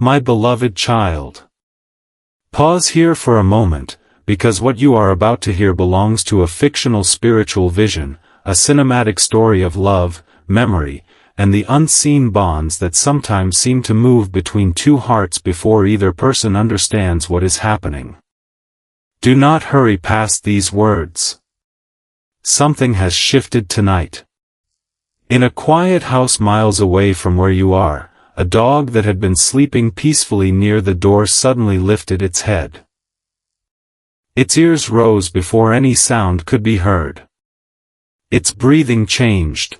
My beloved child. Pause here for a moment, because what you are about to hear belongs to a fictional spiritual vision, a cinematic story of love, memory, and the unseen bonds that sometimes seem to move between two hearts before either person understands what is happening. Do not hurry past these words. Something has shifted tonight. In a quiet house miles away from where you are, a dog that had been sleeping peacefully near the door suddenly lifted its head. Its ears rose before any sound could be heard. Its breathing changed.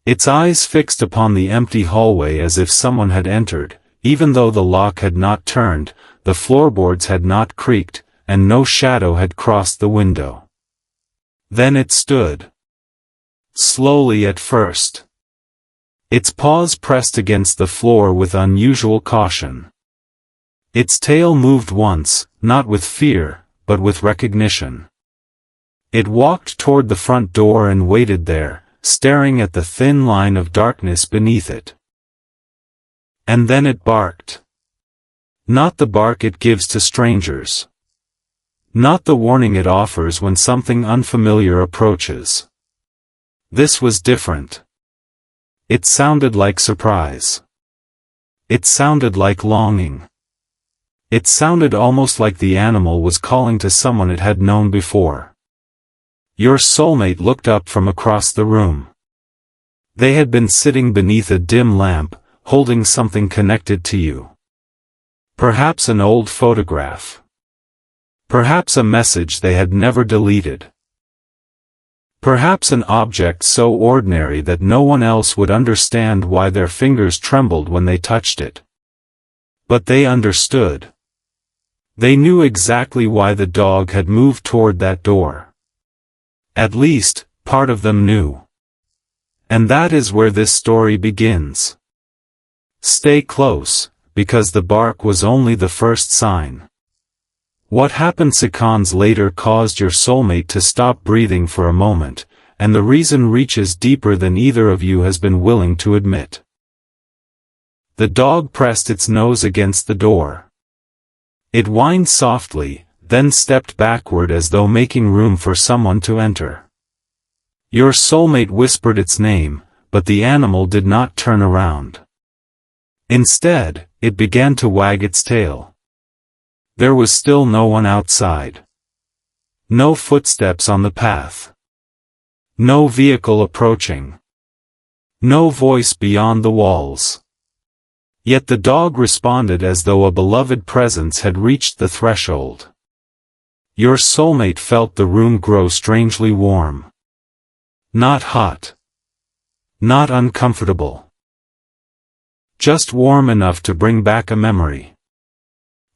Its eyes fixed upon the empty hallway as if someone had entered, even though the lock had not turned, the floorboards had not creaked, and no shadow had crossed the window. Then it stood. Slowly at first. Its paws pressed against the floor with unusual caution. Its tail moved once, not with fear, but with recognition. It walked toward the front door and waited there, staring at the thin line of darkness beneath it. And then it barked. Not the bark it gives to strangers. Not the warning it offers when something unfamiliar approaches. This was different. It sounded like surprise. It sounded like longing. It sounded almost like the animal was calling to someone it had known before. Your soulmate looked up from across the room. They had been sitting beneath a dim lamp, holding something connected to you. Perhaps an old photograph. Perhaps a message they had never deleted. Perhaps an object so ordinary that no one else would understand why their fingers trembled when they touched it. But they understood. They knew exactly why the dog had moved toward that door. At least, part of them knew. And that is where this story begins. Stay close, because the bark was only the first sign. What happened seconds later caused your soulmate to stop breathing for a moment, and the reason reaches deeper than either of you has been willing to admit. The dog pressed its nose against the door. It whined softly, then stepped backward as though making room for someone to enter. Your soulmate whispered its name, but the animal did not turn around. Instead, it began to wag its tail. There was still no one outside. No footsteps on the path. No vehicle approaching. No voice beyond the walls. Yet the dog responded as though a beloved presence had reached the threshold. Your soulmate felt the room grow strangely warm. Not hot. Not uncomfortable. Just warm enough to bring back a memory.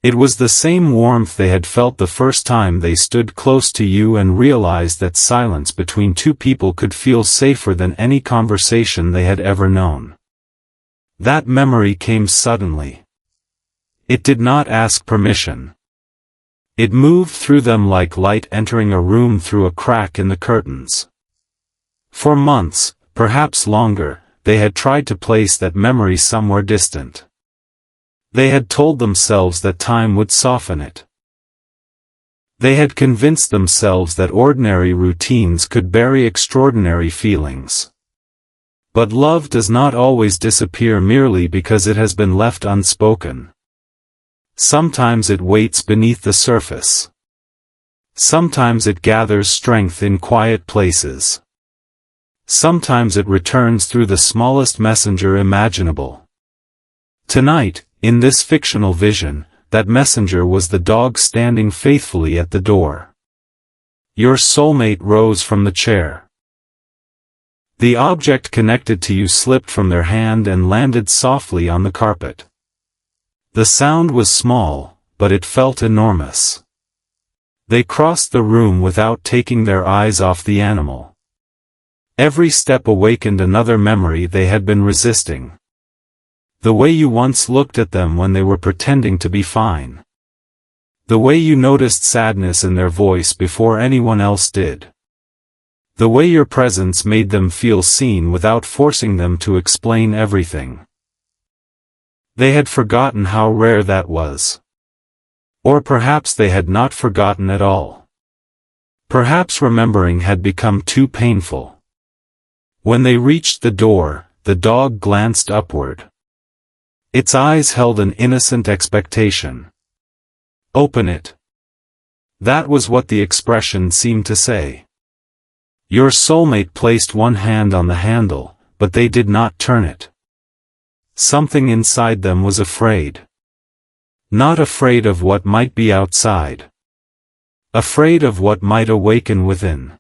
It was the same warmth they had felt the first time they stood close to you and realized that silence between two people could feel safer than any conversation they had ever known. That memory came suddenly. It did not ask permission. It moved through them like light entering a room through a crack in the curtains. For months, perhaps longer, they had tried to place that memory somewhere distant. They had told themselves that time would soften it. They had convinced themselves that ordinary routines could bury extraordinary feelings. But love does not always disappear merely because it has been left unspoken. Sometimes it waits beneath the surface. Sometimes it gathers strength in quiet places. Sometimes it returns through the smallest messenger imaginable. Tonight, in this fictional vision, that messenger was the dog standing faithfully at the door. Your soulmate rose from the chair. The object connected to you slipped from their hand and landed softly on the carpet. The sound was small, but it felt enormous. They crossed the room without taking their eyes off the animal. Every step awakened another memory they had been resisting. The way you once looked at them when they were pretending to be fine. The way you noticed sadness in their voice before anyone else did. The way your presence made them feel seen without forcing them to explain everything. They had forgotten how rare that was. Or perhaps they had not forgotten at all. Perhaps remembering had become too painful. When they reached the door, the dog glanced upward. Its eyes held an innocent expectation. "Open it." That was what the expression seemed to say. Your soulmate placed one hand on the handle, but they did not turn it. Something inside them was afraid. Not afraid of what might be outside. Afraid of what might awaken within.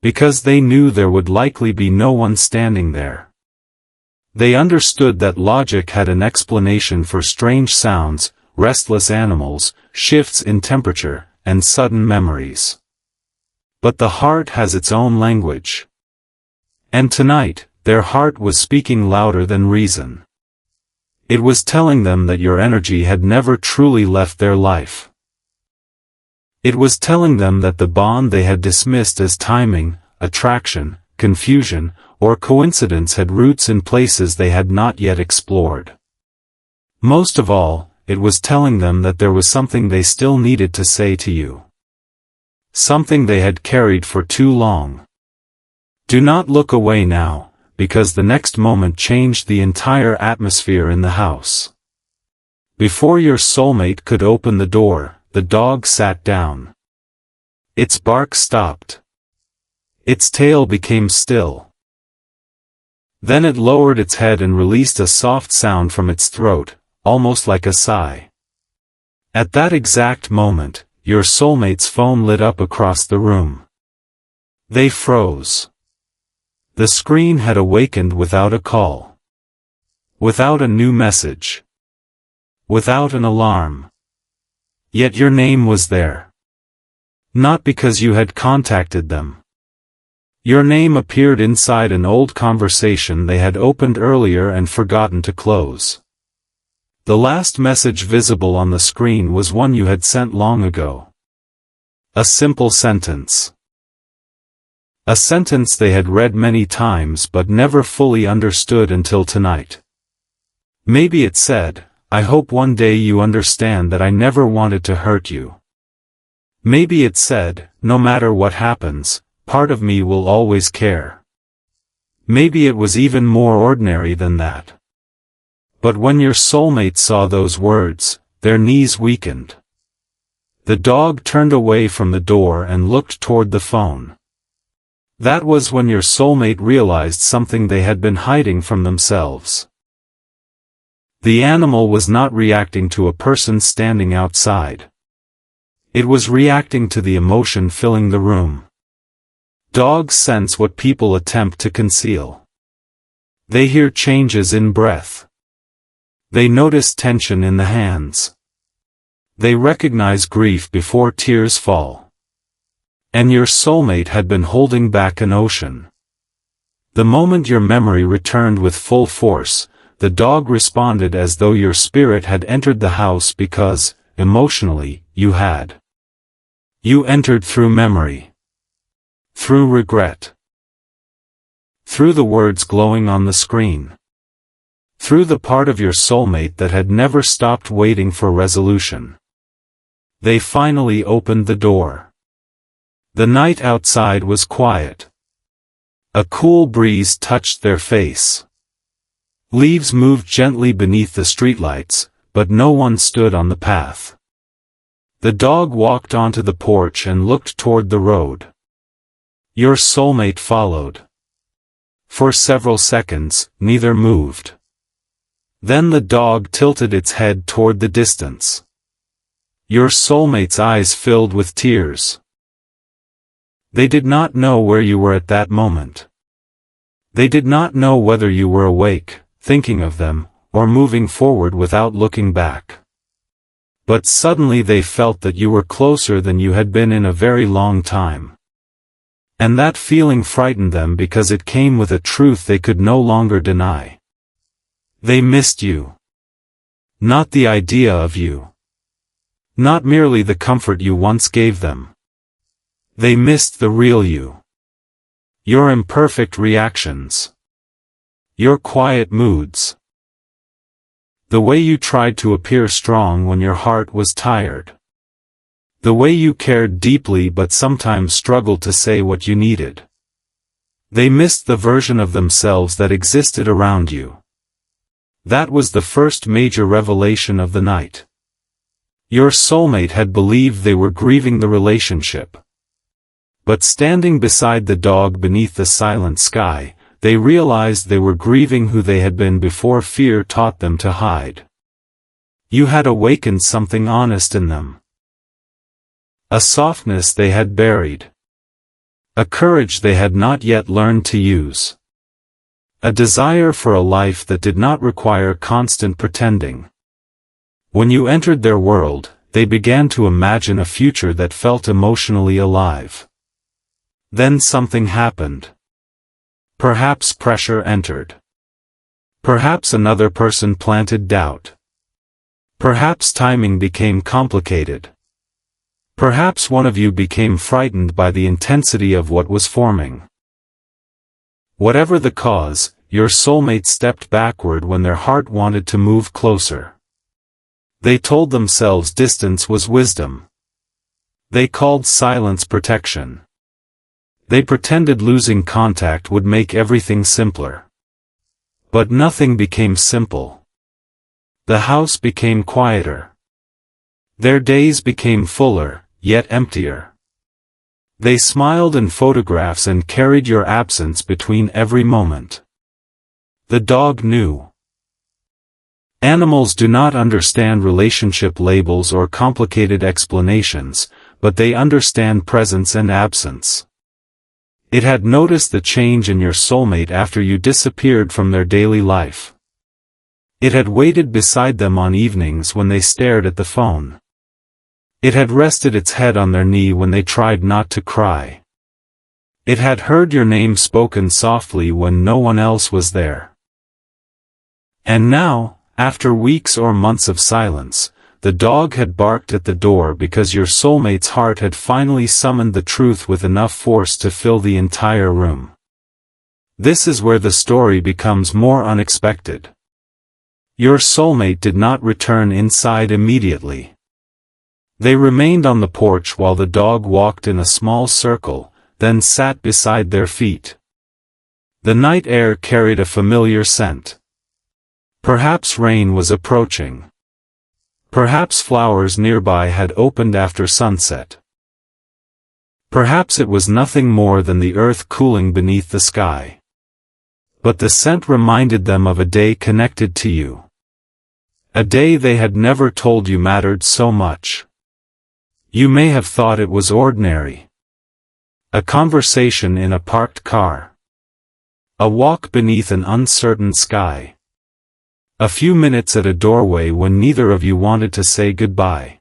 Because they knew there would likely be no one standing there. They understood that logic had an explanation for strange sounds, restless animals, shifts in temperature, and sudden memories. But the heart has its own language. And tonight, their heart was speaking louder than reason. It was telling them that your energy had never truly left their life. It was telling them that the bond they had dismissed as timing, attraction, confusion, or coincidence had roots in places they had not yet explored. Most of all, it was telling them that there was something they still needed to say to you. Something they had carried for too long. Do not look away now, because the next moment changed the entire atmosphere in the house. Before your soulmate could open the door, the dog sat down. Its bark stopped. Its tail became still. Then it lowered its head and released a soft sound from its throat, almost like a sigh. At that exact moment, your soulmate's phone lit up across the room. They froze. The screen had awakened without a call. Without a new message. Without an alarm. Yet your name was there. Not because you had contacted them. Your name appeared inside an old conversation they had opened earlier and forgotten to close. The last message visible on the screen was one you had sent long ago. A simple sentence. A sentence they had read many times but never fully understood until tonight. Maybe it said, "I hope one day you understand that I never wanted to hurt you." Maybe it said, "No matter what happens, part of me will always care." Maybe it was even more ordinary than that. But when your soulmate saw those words, their knees weakened. The dog turned away from the door and looked toward the phone. That was when your soulmate realized something they had been hiding from themselves. The animal was not reacting to a person standing outside. It was reacting to the emotion filling the room. Dogs sense what people attempt to conceal. They hear changes in breath. They notice tension in the hands. They recognize grief before tears fall. And your soulmate had been holding back an ocean. The moment your memory returned with full force, the dog responded as though your spirit had entered the house because, emotionally, you had. You entered through memory. Through regret. Through the words glowing on the screen. Through the part of your soulmate that had never stopped waiting for resolution. They finally opened the door. The night outside was quiet. A cool breeze touched their face. Leaves moved gently beneath the streetlights, but no one stood on the path. The dog walked onto the porch and looked toward the road. Your soulmate followed. For several seconds, neither moved. Then the dog tilted its head toward the distance. Your soulmate's eyes filled with tears. They did not know where you were at that moment. They did not know whether you were awake, thinking of them, or moving forward without looking back. But suddenly they felt that you were closer than you had been in a very long time. And that feeling frightened them because it came with a truth they could no longer deny. They missed you. Not the idea of you. Not merely the comfort you once gave them. They missed the real you. Your imperfect reactions. Your quiet moods. The way you tried to appear strong when your heart was tired. The way you cared deeply but sometimes struggled to say what you needed. They missed the version of themselves that existed around you. That was the first major revelation of the night. Your soulmate had believed they were grieving the relationship. But standing beside the dog beneath the silent sky, they realized they were grieving who they had been before fear taught them to hide. You had awakened something honest in them. A softness they had buried. A courage they had not yet learned to use. A desire for a life that did not require constant pretending. When you entered their world, they began to imagine a future that felt emotionally alive. Then something happened. Perhaps pressure entered. Perhaps another person planted doubt. Perhaps timing became complicated. Perhaps one of you became frightened by the intensity of what was forming. Whatever the cause, your soulmate stepped backward when their heart wanted to move closer. They told themselves distance was wisdom. They called silence protection. They pretended losing contact would make everything simpler. But nothing became simple. The house became quieter. Their days became fuller, yet emptier. They smiled in photographs and carried your absence between every moment. The dog knew. Animals do not understand relationship labels or complicated explanations, but they understand presence and absence. It had noticed the change in your soulmate after you disappeared from their daily life. It had waited beside them on evenings when they stared at the phone. It had rested its head on their knee when they tried not to cry. It had heard your name spoken softly when no one else was there. And now, after weeks or months of silence, the dog had barked at the door because your soulmate's heart had finally summoned the truth with enough force to fill the entire room. This is where the story becomes more unexpected. Your soulmate did not return inside immediately. They remained on the porch while the dog walked in a small circle, then sat beside their feet. The night air carried a familiar scent. Perhaps rain was approaching. Perhaps flowers nearby had opened after sunset. Perhaps it was nothing more than the earth cooling beneath the sky. But the scent reminded them of a day connected to you. A day they had never told you mattered so much. You may have thought it was ordinary. A conversation in a parked car. A walk beneath an uncertain sky. A few minutes at a doorway when neither of you wanted to say goodbye.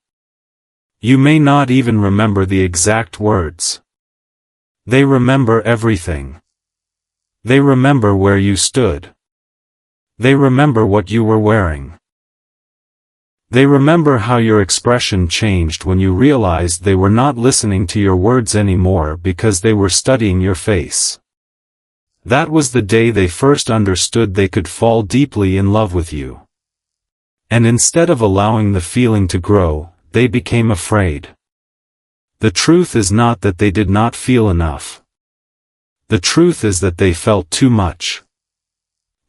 You may not even remember the exact words. They remember everything. They remember where you stood. They remember what you were wearing. They remember how your expression changed when you realized they were not listening to your words anymore because they were studying your face. That was the day they first understood they could fall deeply in love with you. And instead of allowing the feeling to grow, they became afraid. The truth is not that they did not feel enough. The truth is that they felt too much.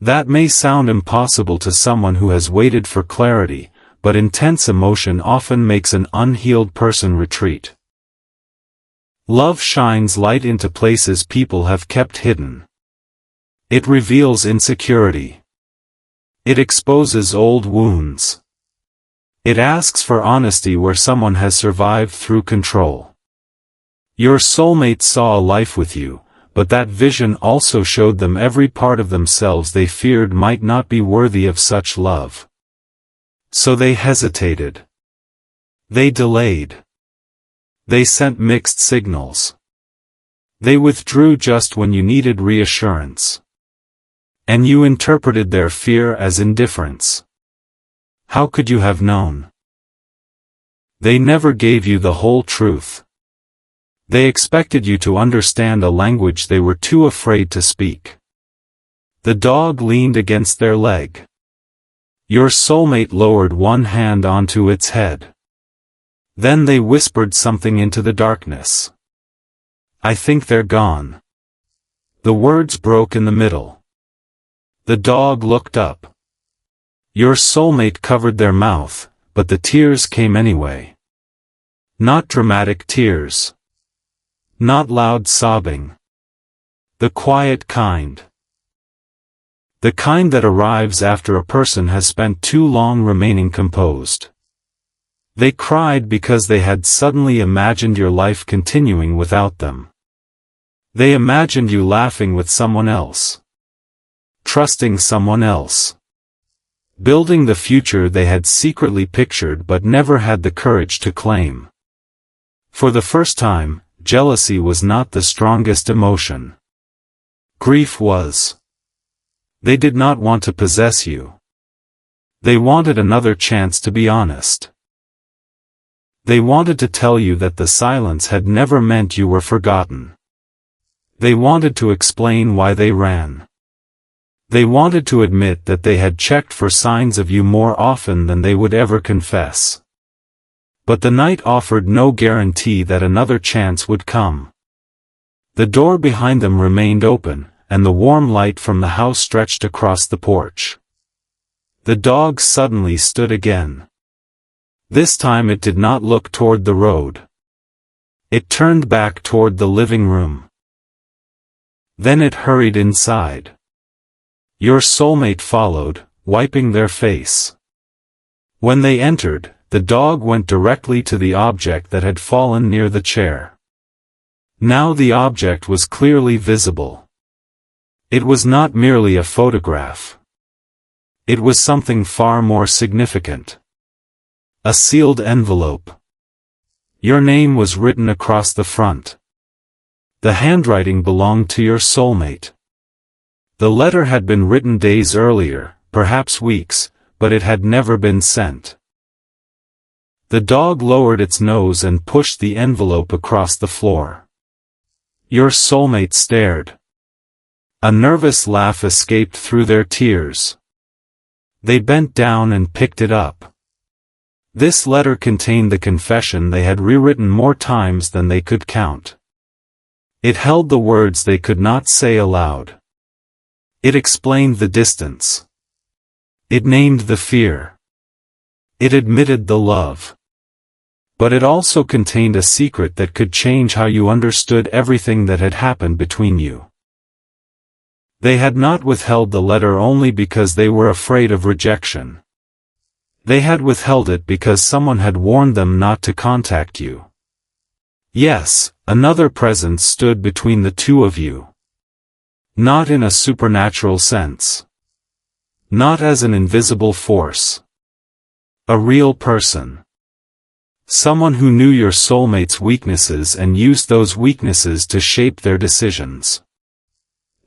That may sound impossible to someone who has waited for clarity, but intense emotion often makes an unhealed person retreat. Love shines light into places people have kept hidden. It reveals insecurity. It exposes old wounds. It asks for honesty where someone has survived through control. Your soulmate saw a life with you, but that vision also showed them every part of themselves they feared might not be worthy of such love. So they hesitated. They delayed. They sent mixed signals. They withdrew just when you needed reassurance. And you interpreted their fear as indifference. How could you have known? They never gave you the whole truth. They expected you to understand a language they were too afraid to speak. The dog leaned against their leg. Your soulmate lowered one hand onto its head. Then they whispered something into the darkness. I think they're gone. The words broke in the middle. The dog looked up. Your soulmate covered their mouth, but the tears came anyway. Not dramatic tears. Not loud sobbing. The quiet kind. The kind that arrives after a person has spent too long remaining composed. They cried because they had suddenly imagined your life continuing without them. They imagined you laughing with someone else. Trusting someone else. Building the future they had secretly pictured but never had the courage to claim. For the first time, jealousy was not the strongest emotion. Grief was. They did not want to possess you. They wanted another chance to be honest. They wanted to tell you that the silence had never meant you were forgotten. They wanted to explain why they ran. They wanted to admit that they had checked for signs of you more often than they would ever confess. But the night offered no guarantee that another chance would come. The door behind them remained open, and the warm light from the house stretched across the porch. The dog suddenly stood again. This time it did not look toward the road. It turned back toward the living room. Then it hurried inside. Your soulmate followed, wiping their face. When they entered, the dog went directly to the object that had fallen near the chair. Now the object was clearly visible. It was not merely a photograph. It was something far more significant. A sealed envelope. Your name was written across the front. The handwriting belonged to your soulmate. The letter had been written days earlier, perhaps weeks, but it had never been sent. The dog lowered its nose and pushed the envelope across the floor. Your soulmate stared. A nervous laugh escaped through their tears. They bent down and picked it up. This letter contained the confession they had rewritten more times than they could count. It held the words they could not say aloud. It explained the distance. It named the fear. It admitted the love. But it also contained a secret that could change how you understood everything that had happened between you. They had not withheld the letter only because they were afraid of rejection. They had withheld it because someone had warned them not to contact you. Yes, another presence stood between the two of you. Not in a supernatural sense. Not as an invisible force. A real person. Someone who knew your soulmate's weaknesses and used those weaknesses to shape their decisions.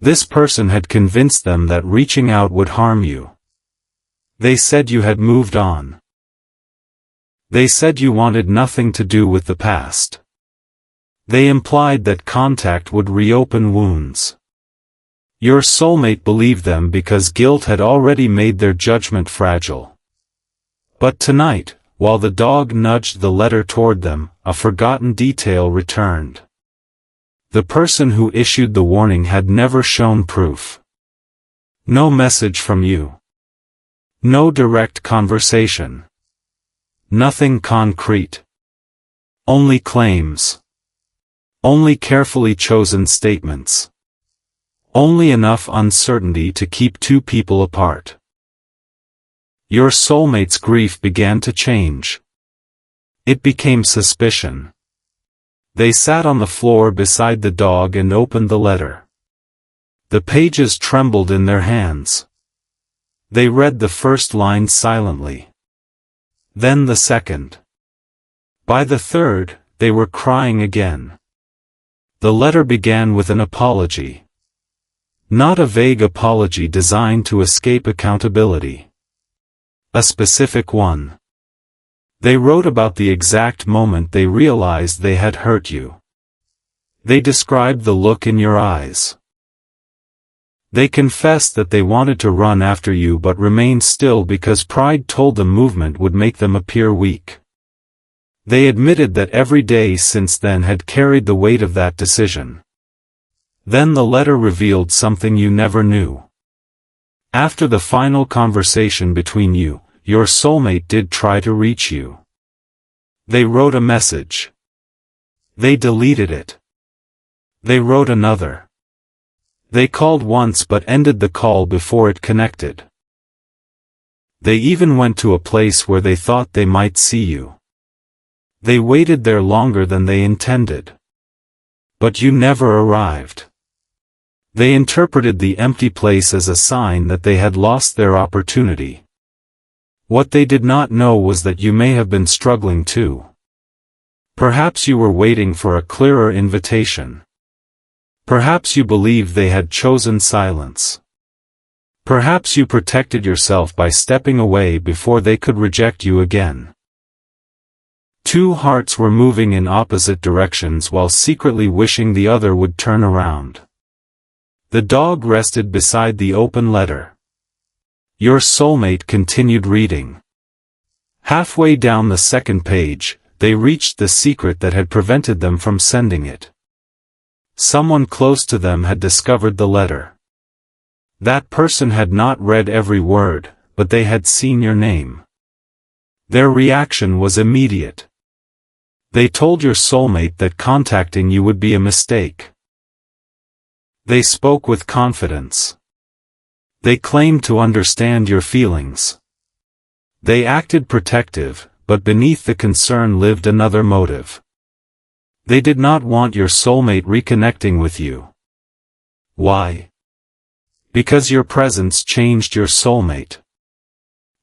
This person had convinced them that reaching out would harm you. They said you had moved on. They said you wanted nothing to do with the past. They implied that contact would reopen wounds. Your soulmate believed them because guilt had already made their judgment fragile. But tonight, while the dog nudged the letter toward them, a forgotten detail returned. The person who issued the warning had never shown proof. No message from you. No direct conversation. Nothing concrete. Only claims. Only carefully chosen statements. Only enough uncertainty to keep two people apart. Your soulmate's grief began to change. It became suspicion. They sat on the floor beside the dog and opened the letter. The pages trembled in their hands. They read the first line silently. Then the second. By the third, they were crying again. The letter began with an apology. Not a vague apology designed to escape accountability. A specific one. They wrote about the exact moment they realized they had hurt you. They described the look in your eyes. They confessed that they wanted to run after you but remained still because pride told them movement would make them appear weak. They admitted that every day since then had carried the weight of that decision. Then the letter revealed something you never knew. After the final conversation between you, your soulmate did try to reach you. They wrote a message. They deleted it. They wrote another. They called once but ended the call before it connected. They even went to a place where they thought they might see you. They waited there longer than they intended. But you never arrived. They interpreted the empty place as a sign that they had lost their opportunity. What they did not know was that you may have been struggling too. Perhaps you were waiting for a clearer invitation. Perhaps you believed they had chosen silence. Perhaps you protected yourself by stepping away before they could reject you again. Two hearts were moving in opposite directions while secretly wishing the other would turn around. The dog rested beside the open letter. Your soulmate continued reading. Halfway down the second page, they reached the secret that had prevented them from sending it. Someone close to them had discovered the letter. That person had not read every word, but they had seen your name. Their reaction was immediate. They told your soulmate that contacting you would be a mistake. They spoke with confidence. They claimed to understand your feelings. They acted protective, but beneath the concern lived another motive. They did not want your soulmate reconnecting with you. Why? Because your presence changed your soulmate.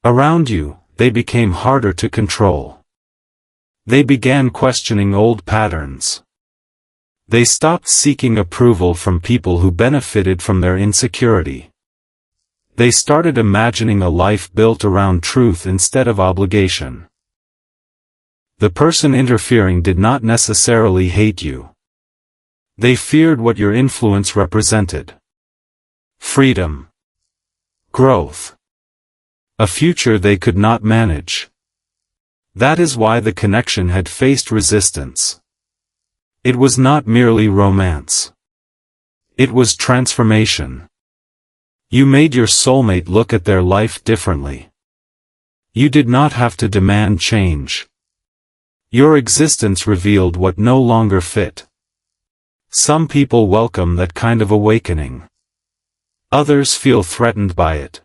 Around you, they became harder to control. They began questioning old patterns. They stopped seeking approval from people who benefited from their insecurity. They started imagining a life built around truth instead of obligation. The person interfering did not necessarily hate you. They feared what your influence represented. Freedom. Growth. A future they could not manage. That is why the connection had faced resistance. It was not merely romance. It was transformation. You made your soulmate look at their life differently. You did not have to demand change. Your existence revealed what no longer fit. Some people welcome that kind of awakening. Others feel threatened by it.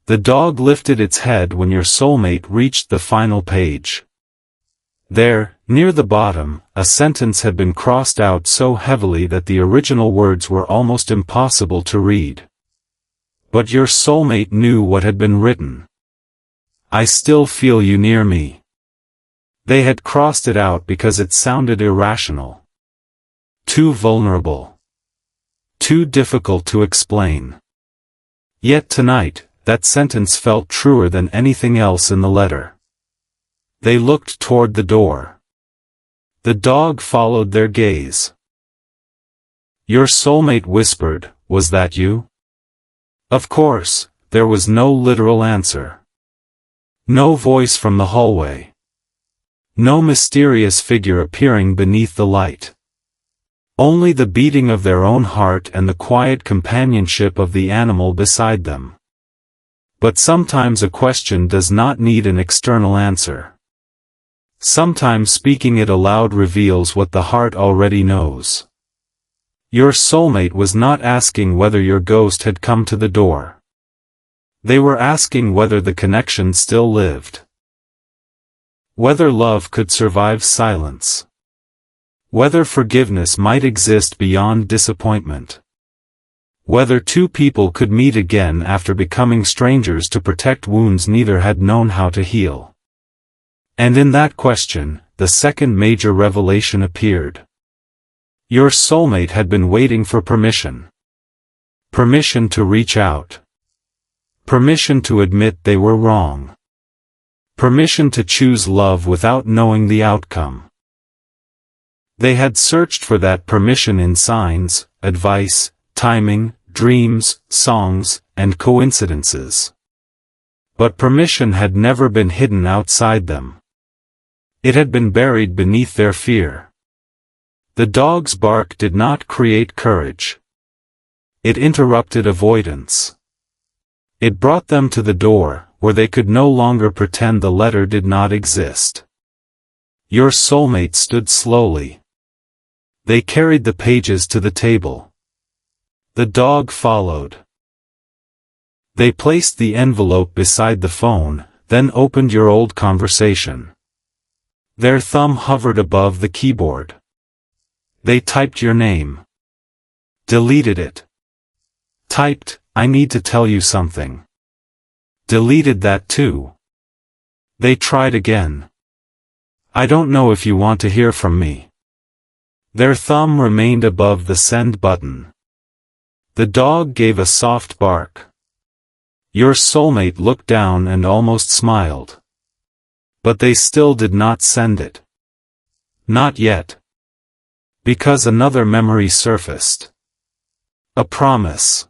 The dog lifted its head when your soulmate reached the final page. There, near the bottom, a sentence had been crossed out so heavily that the original words were almost impossible to read. But your soulmate knew what had been written. I still feel you near me. They had crossed it out because it sounded irrational. Too vulnerable. Too difficult to explain. Yet tonight, that sentence felt truer than anything else in the letter. They looked toward the door. The dog followed their gaze. Your soulmate whispered, "Was that you?" Of course, there was no literal answer. No voice from the hallway. No mysterious figure appearing beneath the light. Only the beating of their own heart and the quiet companionship of the animal beside them. But sometimes a question does not need an external answer. Sometimes speaking it aloud reveals what the heart already knows. Your soulmate was not asking whether your ghost had come to the door. They were asking whether the connection still lived. Whether love could survive silence. Whether forgiveness might exist beyond disappointment. Whether two people could meet again after becoming strangers to protect wounds neither had known how to heal. And in that question, the second major revelation appeared. Your soulmate had been waiting for permission. Permission to reach out. Permission to admit they were wrong. Permission to choose love without knowing the outcome. They had searched for that permission in signs, advice, timing, dreams, songs, and coincidences. But permission had never been hidden outside them. It had been buried beneath their fear. The dog's bark did not create courage. It interrupted avoidance. It brought them to the door, where they could no longer pretend the letter did not exist. Your soulmate stood slowly. They carried the pages to the table. The dog followed. They placed the envelope beside the phone, then opened your old conversation. Their thumb hovered above the keyboard. They typed your name. Deleted it. Typed, I need to tell you something. Deleted that too. They tried again. I don't know if you want to hear from me. Their thumb remained above the send button. The dog gave a soft bark. Your soulmate looked down and almost smiled. But they still did not send it. Not yet. Because another memory surfaced. A promise.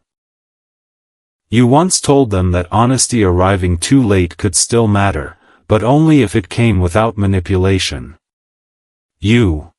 You once told them that honesty arriving too late could still matter, but only if it came without manipulation. You